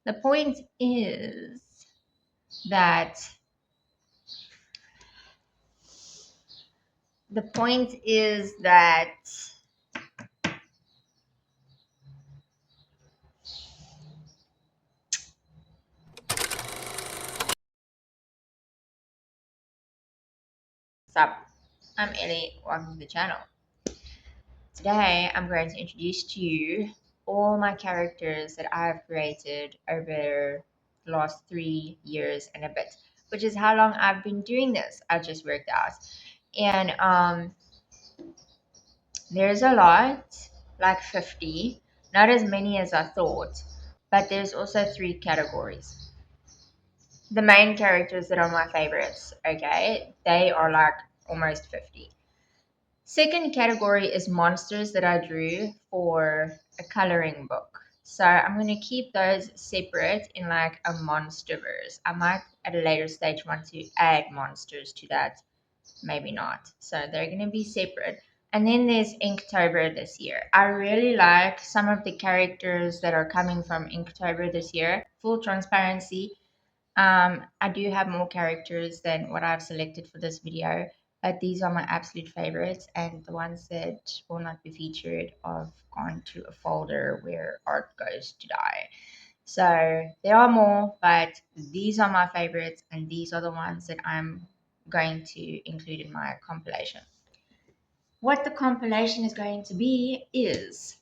The point is that the point is that What's up? I'm Ellie. Welcome to the channel. Today I'm going to introduce to you all my characters that I've created over the last 3 years and a bit, which is how long I've been doing this. I just worked out. And there's a lot, like 50, not as many as I thought, but there's also 3 categories. The main characters that are my favorites, okay, they are like almost 50. Second category is monsters that I drew for a coloring book. So I'm going to keep those separate in like a monsterverse. I might at a later stage want to add monsters to that, maybe not. So they're going to be separate. And then there's Inktober this year. I really like some of the characters that are coming from Inktober this year. Full transparency, I do have more characters than what I've selected for this video, but these are my absolute favorites, and the ones that will not be featured have gone to a folder where art goes to die. So there are more, but these are my favorites, and these are the ones that I'm going to include in my compilation. What the compilation is going to be is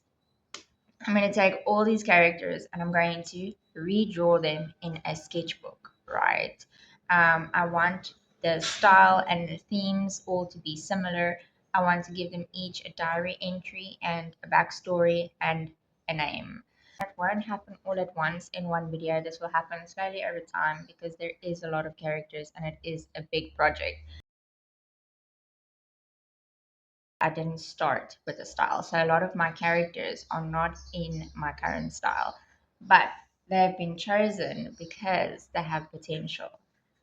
I'm going to take all these characters and I'm going to redraw them in a sketchbook, right? I want the style and the themes all to be similar. I want to give them each a diary entry and a backstory and a name. That won't happen all at once in one video. This will happen slowly over time because there is a lot of characters and it is a big project. I didn't start with a style. So a lot of my characters are not in my current style, but they've been chosen because they have potential.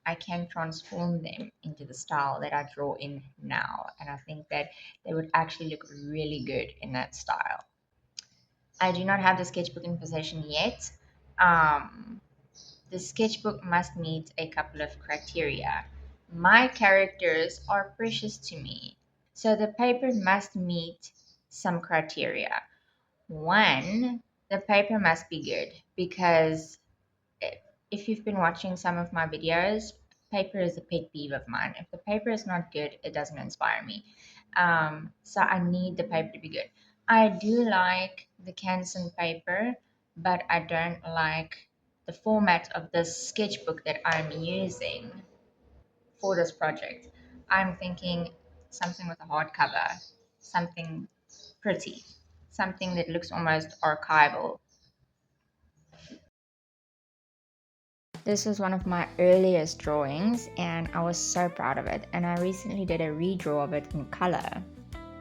I can transform them into the style that I draw in now. And I think that they would actually look really good in that style. I do not have the sketchbook in possession yet. Um, the sketchbook must meet a couple of criteria. My characters are precious to me, so the paper must meet some criteria. One, the paper must be good because if you've been watching some of my videos, paper is a pet peeve of mine. If the paper is not good, it doesn't inspire me. So I need the paper to be good. I do like the Canson paper, but I don't like the format of this sketchbook that I'm using for this project. I'm thinking something with a hardcover, something pretty, something that looks almost archival. This was one of my earliest drawings and I was so proud of it, and I recently did a redraw of it in color,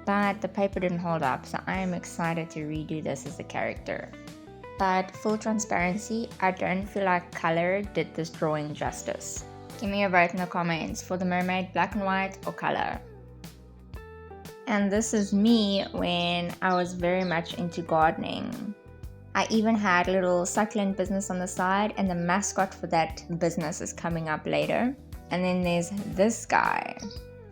but the paper didn't hold up, so I am excited to redo this as a character. But full transparency, I don't feel like color did this drawing justice. Give me a vote in the comments for the mermaid black and white or color. And this is me when I was very much into gardening. I even had a little succulent business on the side, and the mascot for that business is coming up later. And then there's this guy.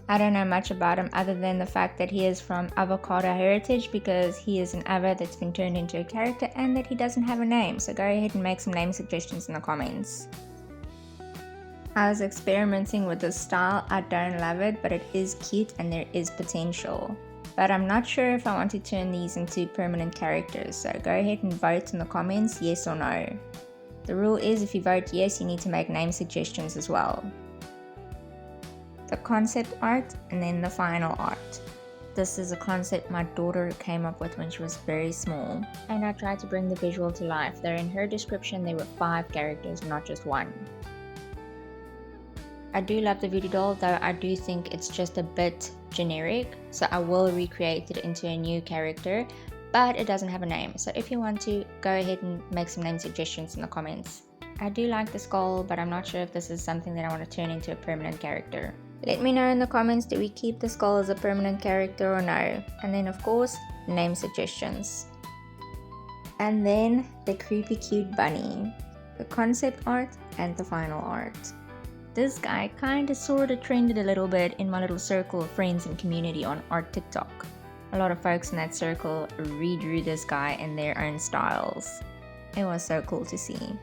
I don't know much about him other than the fact that he is from avocado heritage because he is an avo that's been turned into a character and that he doesn't have a name. So go ahead and make some name suggestions in the comments. I was experimenting with this style. I don't love it, but it is cute and there is potential. But I'm not sure if I want to turn these into permanent characters, so go ahead and vote in the comments, yes or no. The rule is if you vote yes, you need to make name suggestions as well. The concept art and then the final art. This is a concept my daughter came up with when she was very small, and I tried to bring the visual to life. There in her description there were 5 characters, not just 1. I do love the voodoo doll, though I do think it's just a bit generic, so I will recreate it into a new character, but it doesn't have a name, so if you want to, go ahead and make some name suggestions in the comments. I do like the skull, but I'm not sure if this is something that I want to turn into a permanent character. Let me know in the comments, do we keep the skull as a permanent character or no? And then of course, name suggestions. And then the creepy cute bunny. the concept art, and the final art. This guy kinda sorta trended a little bit in my little circle of friends and community on art TikTok. A lot of folks in that circle redrew this guy in their own styles. It was so cool to see.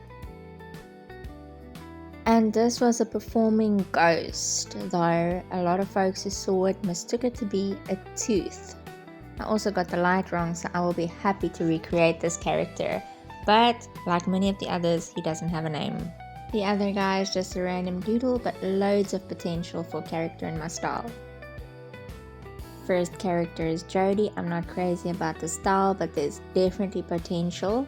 And this was a performing ghost, though a lot of folks who saw it mistook it to be a tooth. I also got the light wrong, so I will be happy to recreate this character. But, like many of the others, he doesn't have a name. The other guy is just a random doodle, but loads of potential for character in my style. First character is Jody. I'm not crazy about the style, but there's definitely potential.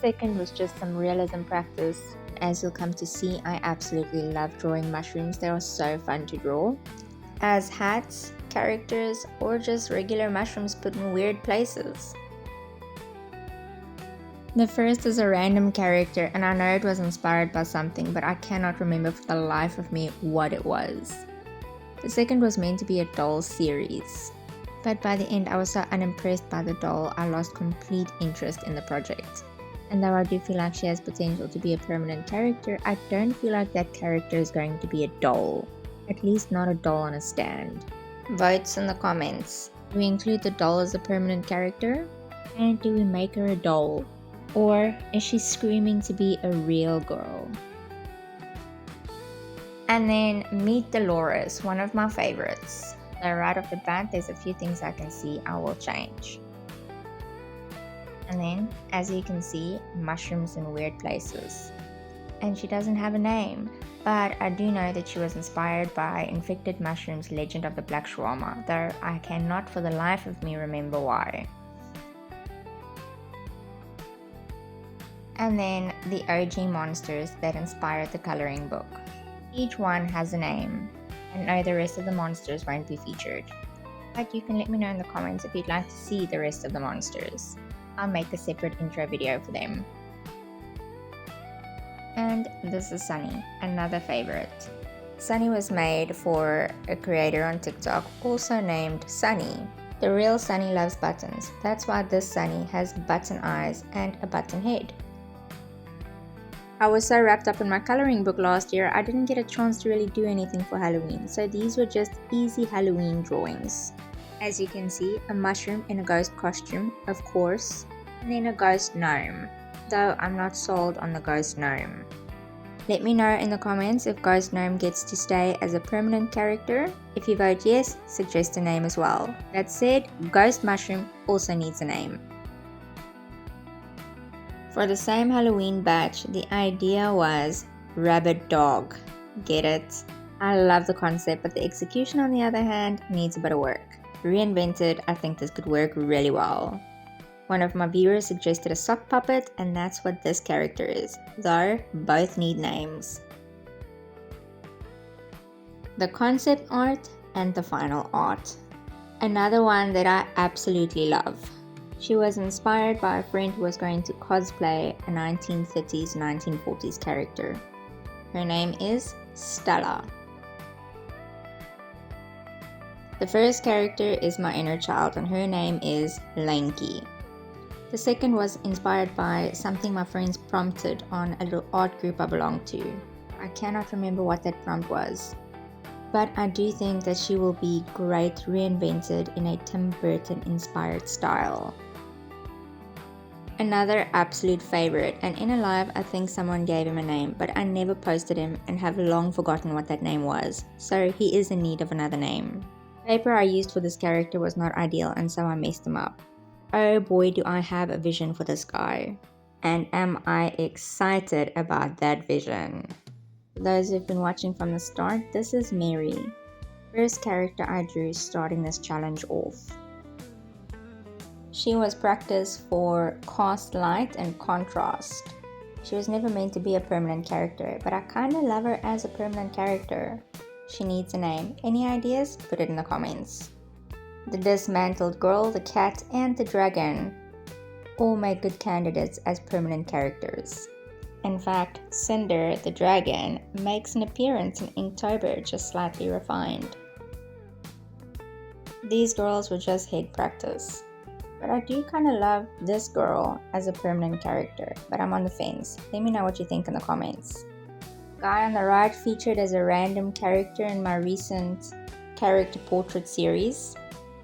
Second was just some realism practice. As you'll come to see, I absolutely love drawing mushrooms. They are so fun to draw. As hats, characters, or just regular mushrooms put in weird places. The first is a random character, and I know it was inspired by something, but I cannot remember for the life of me what it was. The second was meant to be a doll series, but by the end I was so unimpressed by the doll I lost complete interest in the project. And though I do feel like she has potential to be a permanent character, I don't feel like that character is going to be a doll. At least not a doll on a stand. Votes in the comments. Do we include the doll as a permanent character? And do we make her a doll? Or is she screaming to be a real girl? And then Meet Dolores, one of my favorites. So right off the bat, there's a few things I can see I will change. And then, as you can see, mushrooms in weird places. And she doesn't have a name, but I do know that she was inspired by Infected Mushroom's Legend of the Black Shawarma, though I cannot for the life of me remember why. And then the OG monsters that inspired the coloring book. Each one has a name, and no, the rest of the monsters won't be featured. But you can let me know in the comments if you'd like to see the rest of the monsters. I'll make a separate intro video for them. And this is Sunny, another favorite. Sunny was made for a creator on TikTok also named Sunny. The real Sunny loves buttons. That's why this Sunny has button eyes and a button head. I was so wrapped up in my coloring book last year, I didn't get a chance to really do anything for Halloween, so these were just easy Halloween drawings. As you can see, a mushroom in a ghost costume, of course, and then a ghost gnome, though I'm not sold on the ghost gnome. Let me know in the comments if Ghost Gnome gets to stay as a permanent character. If you vote yes, suggest a name as well. That said, Ghost Mushroom also needs a name. For the same Halloween batch, the idea was Rabbit Dog. Get it? I love the concept, but the execution on the other hand needs a bit of work. Reinvented, I think this could work really well. One of my viewers suggested a sock puppet, and that's what this character is, though both need names. The concept art and the final art. Another one that I absolutely love. She was inspired by a friend who was going to cosplay a 1930s, 1940s character. Her name is Stella. The first character is my inner child, and her name is Lanky. The second was inspired by something my friends prompted on a little art group I belonged to. I cannot remember what that prompt was, but I do think that she will be great reinvented in a Tim Burton inspired style. Another absolute favorite, and in a live I think someone gave him a name, but I never posted him and have long forgotten what that name was, so he is in need of another name. The paper I used for this character was not ideal, and so I messed him up. Oh boy, do I have a vision for this guy. And am I excited about that vision. For those who've been watching from the start, this is Mary. First character I drew starting this challenge off. She was practiced for cast light and contrast. She was never meant to be a permanent character, but I kinda love her as a permanent character. She needs a name. Any ideas? Put it in the comments. The dismantled girl, the cat, and the dragon all make good candidates as permanent characters. In fact, Cinder, the dragon, makes an appearance in Inktober, just slightly refined. These girls were just head practice. But I do kind of love this girl as a permanent character, but I'm on the fence. Let me know what you think in the comments. Guy on the right featured as a random character in my recent character portrait series.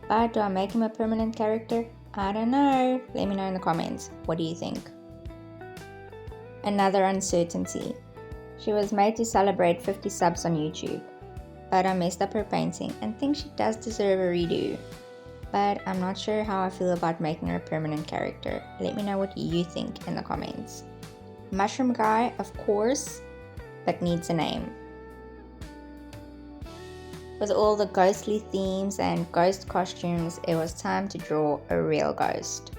But do I make him a permanent character? I don't know. Let me know in the comments. What do you think? Another uncertainty. She was made to celebrate 50 subs on YouTube, but I messed up her painting and think she does deserve a redo. But I'm not sure how I feel about making her a permanent character. Let me know what you think in the comments. Mushroom Guy, of course, but needs a name. With all the ghostly themes and ghost costumes, it was time to draw a real ghost.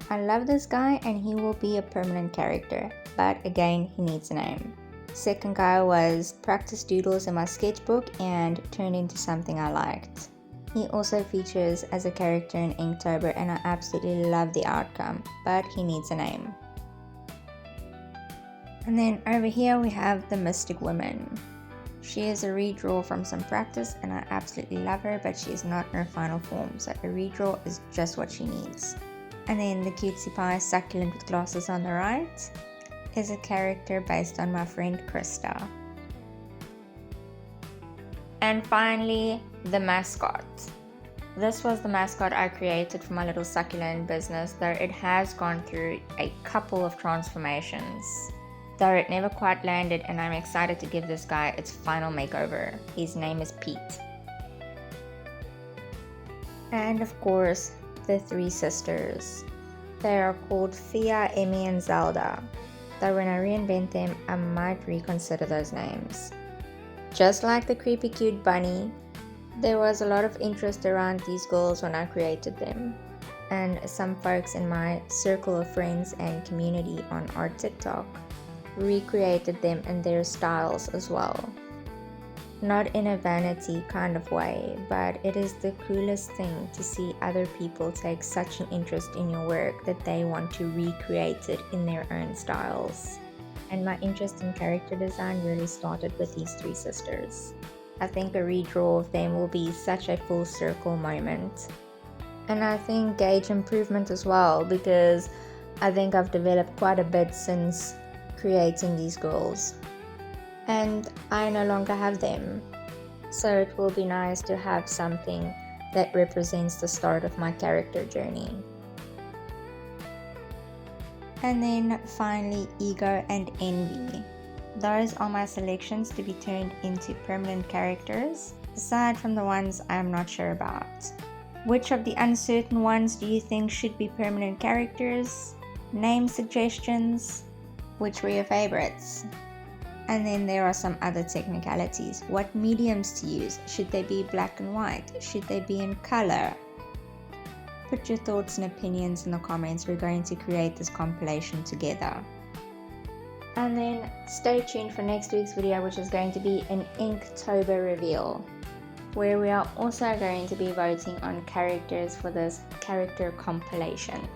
I love this guy and he will be a permanent character, but again, he needs a name. Second guy was practice doodles in my sketchbook and turned into something I liked. He also features as a character in Inktober and I absolutely love the outcome, but he needs a name. And then over here we have the Mystic Woman. She is a redraw from some practice and I absolutely love her, but she is not in her final form, so a redraw is just what she needs. And then the Cutesy Pie Succulent with glasses on the right is a character based on my friend Krista. And finally, the mascot. This was the mascot I created for my little succulent business, though it has gone through a couple of transformations. Though it never quite landed, and I'm excited to give this guy its final makeover. His name is Pete. And of course, the three sisters. They are called Fia, Emmy, and Zelda. Though when I reinvent them, I might reconsider those names. Just like the creepy cute bunny, there was a lot of interest around these girls when I created them. And some folks in my circle of friends and community on our TikTok recreated them in their styles as well. Not in a vanity kind of way, but it is the coolest thing to see other people take such an interest in your work that they want to recreate it in their own styles. And my interest in character design really started with these three sisters. I think a redraw of them will be such a full circle moment. And I think gauge improvement as well, because I think I've developed quite a bit since creating these girls. And I no longer have them. So it will be nice to have something that represents the start of my character journey. And then finally, Ego and Envy. Those are my selections to be turned into permanent characters, aside from the ones I'm not sure about. Which of the uncertain ones do you think should be permanent characters? Name suggestions? Which were your favorites? And then there are some other technicalities. What mediums to use? Should they be black and white? Should they be in color? Put your thoughts and opinions in the comments. We're going to create this compilation together. And then stay tuned for next week's video, which is going to be an Inktober reveal, where we are also going to be voting on characters for this character compilation.